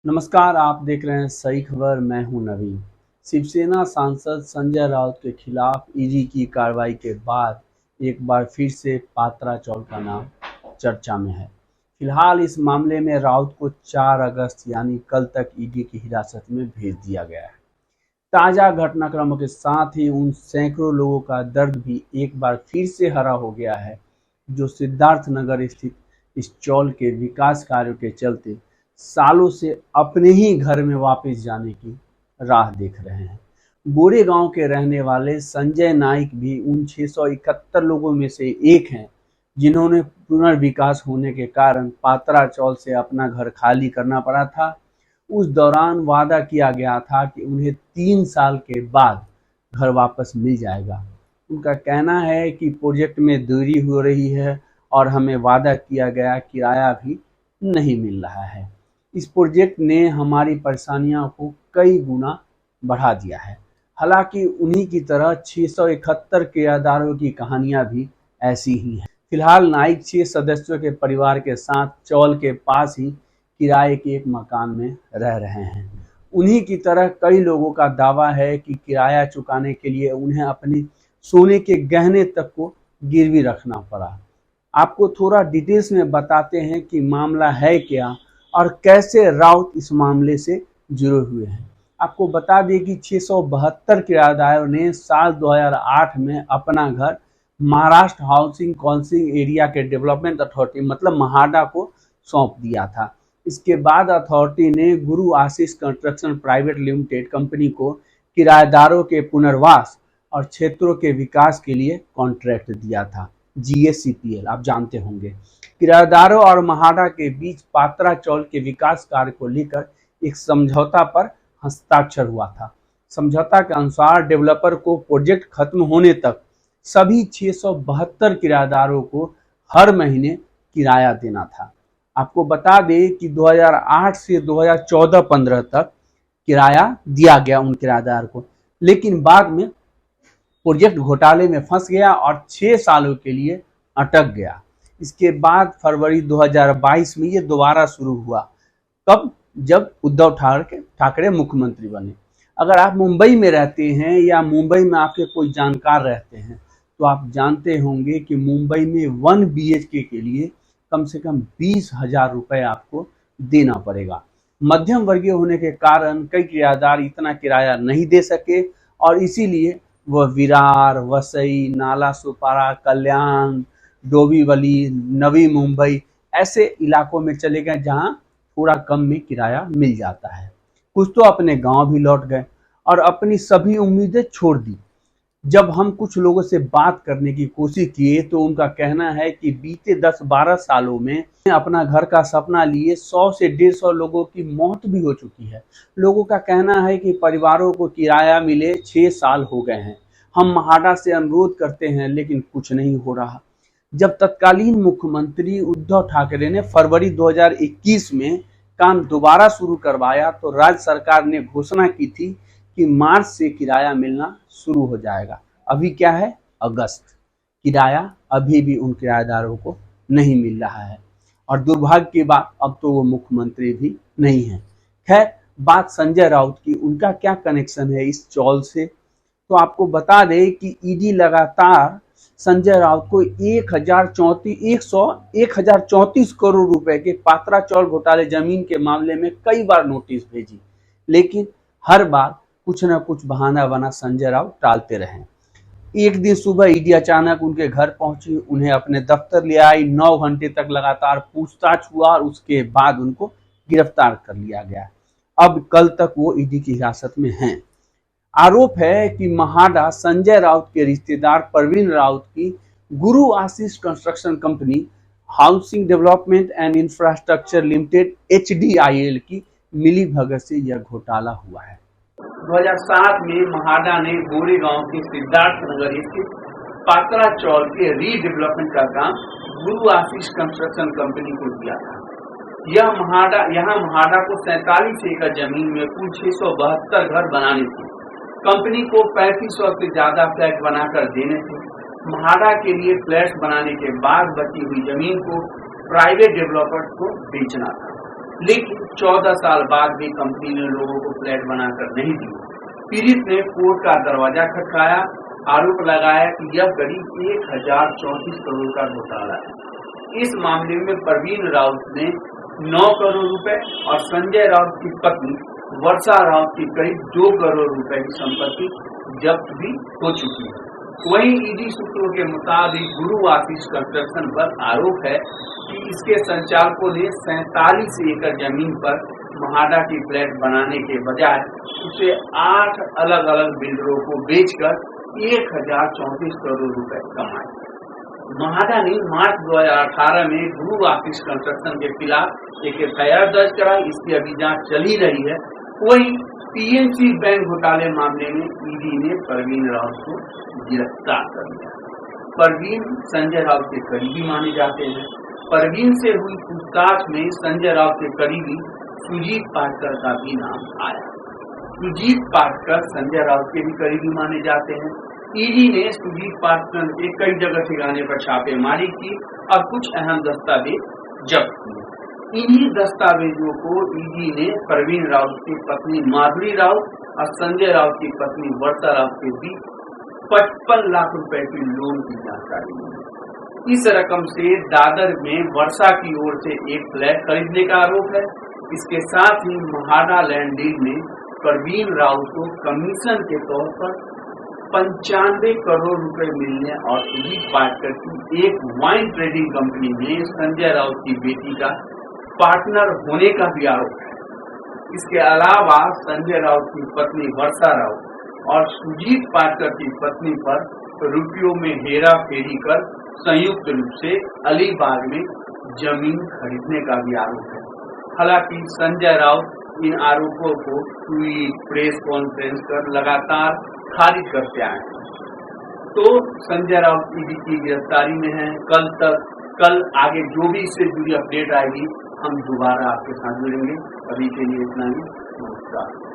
नमस्कार, आप देख रहे हैं सही खबर। मैं हूं नवीन। शिवसेना सांसद संजय राउत के खिलाफ ईडी की कार्रवाई के बाद एक बार फिर से पात्रा चौल का नाम चर्चा में है। फिलहाल इस मामले में राउत को 4 अगस्त यानी कल तक ईडी की हिरासत में भेज दिया गया है। ताज़ा घटनाक्रमों के साथ ही उन सैकड़ों लोगों का दर्द भी एक बार फिर से हरा हो गया है जो सिद्धार्थनगर स्थित इस चौल के विकास कार्यों के चलते सालों से अपने ही घर में वापस जाने की राह देख रहे हैं। गोरेगांव के रहने वाले संजय नाइक भी उन 671 लोगों में से एक हैं जिन्होंने पुनर्विकास होने के कारण पात्रा चौल से अपना घर खाली करना पड़ा था। उस दौरान वादा किया गया था कि उन्हें 3 साल के बाद घर वापस मिल जाएगा। उनका कहना है कि प्रोजेक्ट में देरी हो रही है और हमें वादा किया गया किराया भी नहीं मिल रहा है। इस प्रोजेक्ट ने हमारी परेशानियों को कई गुना बढ़ा दिया है। हालांकि उन्हीं की तरह 671 किराएदारों की कहानियां भी ऐसी ही हैं। फिलहाल नाइक 6 सदस्यों के परिवार के साथ चौल के पास ही किराए के एक मकान में रह रहे हैं। उन्हीं की तरह कई लोगों का दावा है कि किराया चुकाने के लिए उन्हें अपने सोने के गहने तक को गिरवी रखना पड़ा। आपको थोड़ा डिटेल्स में बताते हैं कि मामला है क्या और कैसे राउत इस मामले से जुड़े हुए हैं। आपको बता दें कि 672 किराएदारों ने साल 2008 में अपना घर महाराष्ट्र हाउसिंग काउंसिल एरिया के डेवलपमेंट अथॉरिटी मतलब महाडा को सौंप दिया था। इसके बाद अथॉरिटी ने गुरु Ashish construction private limited company को किराएदारों के पुनर्वास और क्षेत्रों के विकास के लिए कॉन्ट्रैक्ट दिया था। GACPL आप जानते होंगे। किराएदारों और महाडा के बीच पात्रा चौल के विकास कार्य को लेकर एक समझौता पर हस्ताक्षर हुआ था। समझौता के अनुसार डेवलपर को प्रोजेक्ट खत्म होने तक सभी 672 किराएदारों को हर महीने किराया देना था। आपको बता दें कि 2008 से 2014-15 तक किराया दिया गया उन किराएदार को, लेकिन बाद में प्रोजेक्ट घोटाले में फंस गया और 6 सालों के लिए अटक गया। इसके बाद फरवरी 2022 में ये दोबारा शुरू हुआ। कब? जब उद्धव ठाकरे मुख्यमंत्री बने। अगर आप मुंबई में रहते हैं या मुंबई में आपके कोई जानकार रहते हैं तो आप जानते होंगे कि मुंबई में 1 BHK के लिए कम से कम 20,000 रुपए आपको देना पड़ेगा। मध्यम वर्गीय होने के कारण कई किराएदार इतना किराया नहीं दे सके और इसीलिए वह विरार, वसई, नाला सुपारा, कल्याण, डोंबिवली, नवी मुंबई ऐसे इलाकों में चले गए जहां थोड़ा कम में किराया मिल जाता है। कुछ तो अपने गांव भी लौट गए और अपनी सभी उम्मीदें छोड़ दी। जब हम कुछ लोगों से बात करने की कोशिश किए तो उनका कहना है कि बीते 10-12 सालों में अपना घर का सपना लिए 100 से 150 लोगों की मौत भी हो चुकी है। लोगों का कहना है कि परिवारों को किराया मिले 6 साल हो गए हैं। हम महाडा से अनुरोध करते हैं लेकिन कुछ नहीं हो रहा। जब तत्कालीन मुख्यमंत्री उद्धव ठाकरे ने फरवरी 2021 में काम दोबारा शुरू करवाया तो राज्य सरकार ने घोषणा की थी कि मार्च से किराया मिलना शुरू हो जाएगा। अभी क्या है? अगस्त। किराया अभी भी उन किराएदारों को नहीं मिल रहा है और दुर्भाग्य की बात अब तो वो मुख्यमंत्री भी नहीं है। खैर, बात संजय राउत की, उनका क्या कनेक्शन है इस चौल से? तो आपको बता दें कि ईडी लगातार संजय राउत को 1034 करोड़ रुपए के पात्रा चौल घोटाले जमीन के मामले में कई बार नोटिस भेजी, लेकिन हर बार कुछ न कुछ बहाना बना संजय राउत टालते रहे। एक दिन सुबह ईडी अचानक उनके घर पहुंची, उन्हें अपने दफ्तर ले आई। 9 घंटे तक लगातार पूछताछ हुआ और उसके बाद उनको गिरफ्तार कर लिया गया। अब कल तक वो ईडी की हिरासत में हैं। आरोप है कि महाडा संजय राउत के रिश्तेदार प्रवीण राउत की Guru Ashish construction company housing development and infrastructure limited HDIL की मिली भगत से यह घोटाला हुआ है। 2007 में महाडा ने गोरेगांव के सिद्धार्थनगर स्थित पात्रा चौल के रीडेवलपमेंट का काम गुरु आशीष कंस्ट्रक्शन कंपनी को दिया था। यहाँ महाडा को 47 एकड़ जमीन में कुल 672 घर बनाने थे। कंपनी को 3500 से ज्यादा फ्लैट बनाकर देने थे। महाडा के लिए फ्लैट्स बनाने के बाद बची हुई जमीन को प्राइवेट डेवलपर्स को बेचना था। लेकिन 14 साल बाद भी कंपनी ने लोगों को फ्लैट बनाकर नहीं दी। पीड़ित ने कोर्ट का दरवाजा खटखाया, आरोप लगाया कि यह करीब 1034 करोड़ का घोटाला है। इस मामले में परवीन राउत ने 9 करोड़ रुपए और संजय राउत की पत्नी वर्षा राउत की करीब 2 करोड़ रुपए की संपत्ति जब्त भी हो चुकी है। वहीं ईडी सूत्रों के मुताबिक गुरु आशीष कंस्ट्रक्शन पर आरोप है कि इसके संचालकों ने 47 एकड़ जमीन पर महाडा की फ्लैट बनाने के बजाय उसे 8 अलग अलग बिल्डरों को बेचकर 1034 करोड़ रुपए कमाए। महाडा ने मार्च 2018 में गुरु आशीष कंस्ट्रक्शन के खिलाफ एक एफआईआर दर्ज कराई। इसकी अभी जांच चल ही रही है। वहीं पीएनसी बैंक घोटाले मामले में ईडी ने परवीन राउत को गिरफ्तार कर लिया। परवीन संजय राउत के करीबी माने जाते हैं। परवीन से हुई पूछताछ में संजय राउत के करीबी सुजीत पाटकर का भी नाम आया। सुजीत पाटकर संजय राउत के भी करीबी माने जाते हैं। ईडी ने सुजीत पाटकर के कई जगह ठिकाने पर छापेमारी की और कुछ अहम दस्तावेज जब्त किए। इन्हीं दस्तावेजों को ईडी ने परवीन राउत की पत्नी माधुरी राउत और संजय राउत की पत्नी वर्षा राउत के बीच 55 लाख रुपए की लोन की जानकारी मिली। इस रकम से दादर में वर्षा की ओर से एक फ्लैट खरीदने का आरोप है। इसके साथ ही महाडा लैंड डील में परवीन राउत को कमीशन के तौर पर 95 करोड़ रुपए मिलने और सुजीत पाटकर की एक वाइन ट्रेडिंग कंपनी में संजय राउत की बेटी का पार्टनर होने का भी आरोप है। इसके अलावा संजय राउत की पत्नी वर्षा राउत और सुजीत पाटकर की पत्नी पर रुपयों में हेरा फेरी कर संयुक्त रूप से अलीबाग में जमीन खरीदने का भी आरोप है। हालांकि संजय राउत इन आरोपों को ट्वीट, प्रेस कॉन्फ्रेंस कर लगातार खारिज करते आए हैं। तो संजय राउत ईडी की गिरफ्तारी में है। कल आगे जो भी इससे जुड़ी अपडेट आएगी हम दोबारा आपके साथ जुड़ेंगे। अभी के लिए इतना ही। नमस्कार।